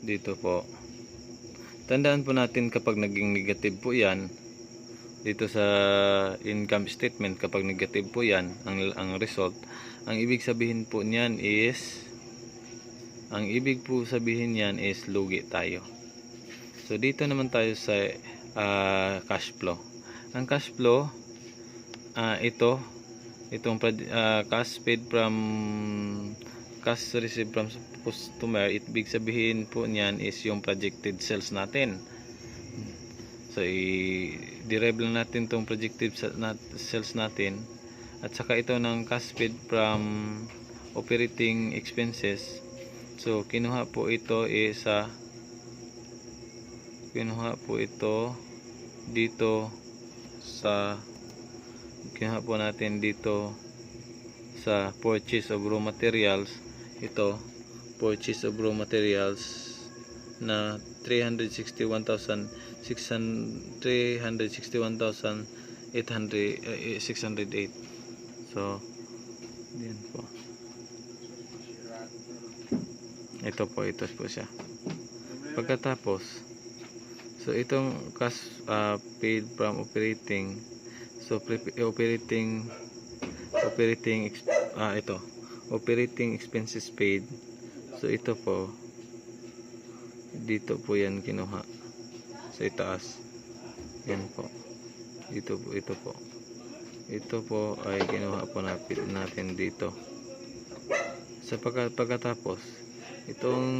dito po. Tandaan po natin kapag naging negative po yan, dito sa income statement, kapag negative po yan, ang result, ang ibig sabihin po niyan is, lugi tayo. So, dito naman tayo sa cash flow. Ang cash flow, itong cash received from customer, ibig sabihin po niyan is yung projected sales natin. So, i-derive lang natin itong projected sales natin. At saka ito ng cash paid from operating expenses. So, kinuha po ito natin dito sa purchase of raw materials. Ito, purchase of raw materials na 361,608. So, yan po. Ito po siya. Pagkatapos, so itong cash paid from operating, so operating expenses paid. So ito po, dito po yan kinuha sa itaas. Yan po. Ito po ay kinuha po natin dito. Sa pagkatapos, itong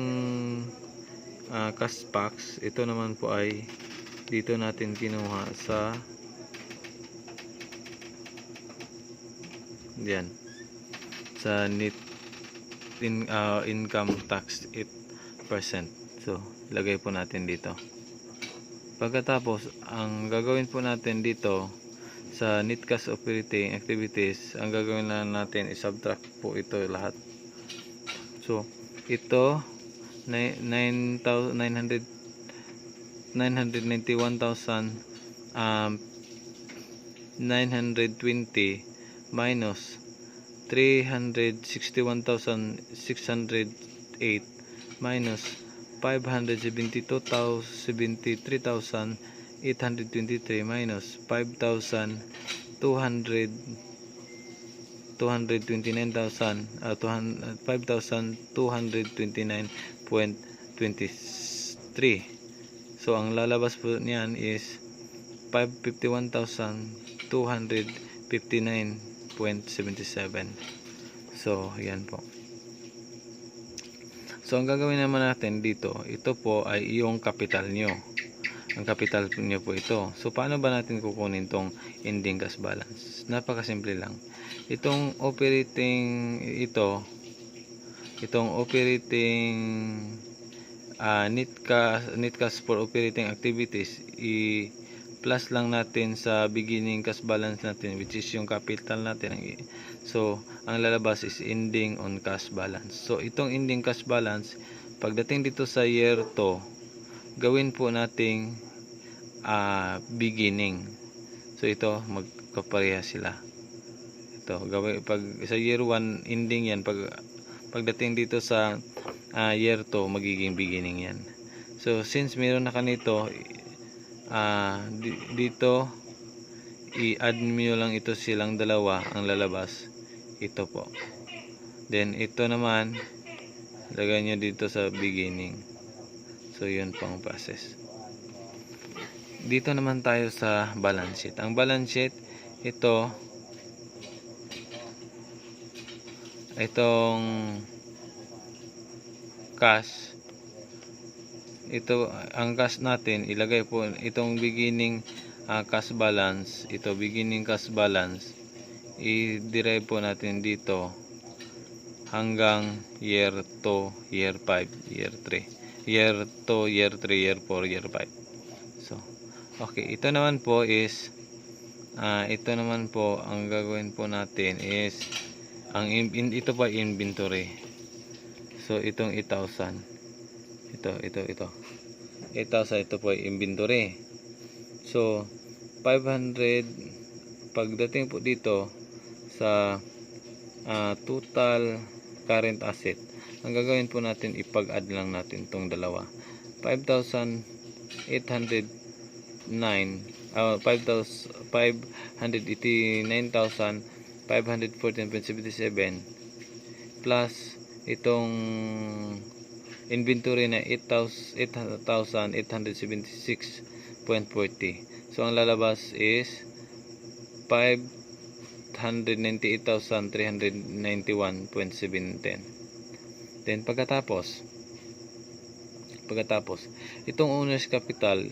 cash packs, ito naman po ay dito natin kinuha sa yan, sa net income tax 8%. So, lagay po natin dito. Pagkatapos, ang gagawin po natin dito sa net cash operating activities, ang gagawin na natin is subtract po ito lahat. So, ito 991,920 minus 361,608 minus 573,823 minus 5,229.23. So, ang lalabas po niyan is 551,259.77. So, yan po. So, ang gagawin naman natin dito, ito po ay iyong capital nyo. Ang capital nyo po ito. So, paano ba natin kukunin tong ending cash balance? Napakasimple lang. Itong operating net cash for operating activities, i-plus lang natin sa beginning cash balance natin, which is yung capital natin. So, ang lalabas is ending on cash balance. So, itong ending cash balance, pagdating dito sa year 2, gawin po nating beginning. So, ito, magkapareha sila. Ito, gawin, pag sa year 1, ending yan. Pagdating dito sa year 2, magiging beginning yan. So, since meron na kanito, dito, i-add nyo lang ito silang dalawa, ang lalabas. Ito po. Then, ito naman, lagay nyo dito sa beginning. So, yun pang process. Dito naman tayo sa balance sheet. Ang balance sheet, itong cash, ang cash natin, ilagay po itong beginning cash balance, beginning cash balance, i-derive po natin dito hanggang year 2, year 5, year 3, year 2, year 3, year 4, year 5. So, okay, ito naman po ang gagawin po natin is ito pa inventory. So, itong 8,000, ito 8,000, ito po ay inventory. So, 500 pagdating po dito sa total current asset, ang gagawin po natin, ipag-add lang natin tong dalawa. 589,514.77 plus itong inventory na 8,876.40. So ang lalabas is 598,391.710. Then pagkatapos itong owner's capital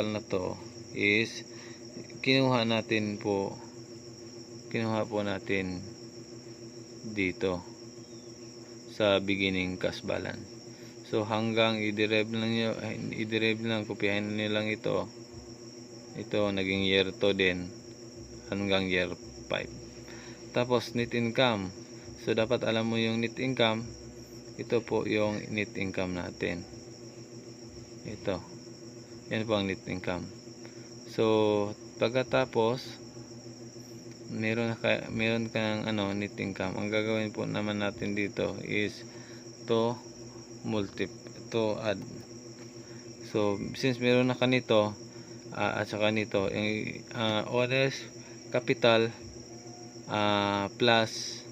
na to is kinuha po natin dito sa beginning cash balance. So hanggang i-derive lang, kopyahin niyo lang ito naging year 2 din hanggang year 5. Tapos net income, so dapat alam mo yung net income. Ito po yung net income natin, yan po ang net income. So pagkatapos meron kang net income, ang gagawin po naman natin dito is to add. So since meron na kanito at saka nito, yung owner's capital plus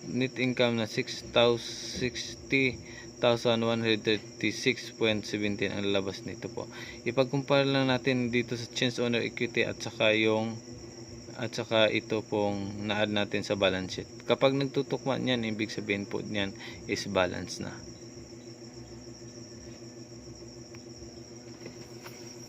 net income na 60,136.17 ang lalabas nito po. Ipag-compare lang natin dito sa change owner equity at saka ito pong na-add natin sa balance sheet. Kapag nagtutukma niyan, ibig sabihin po niyan is balance na.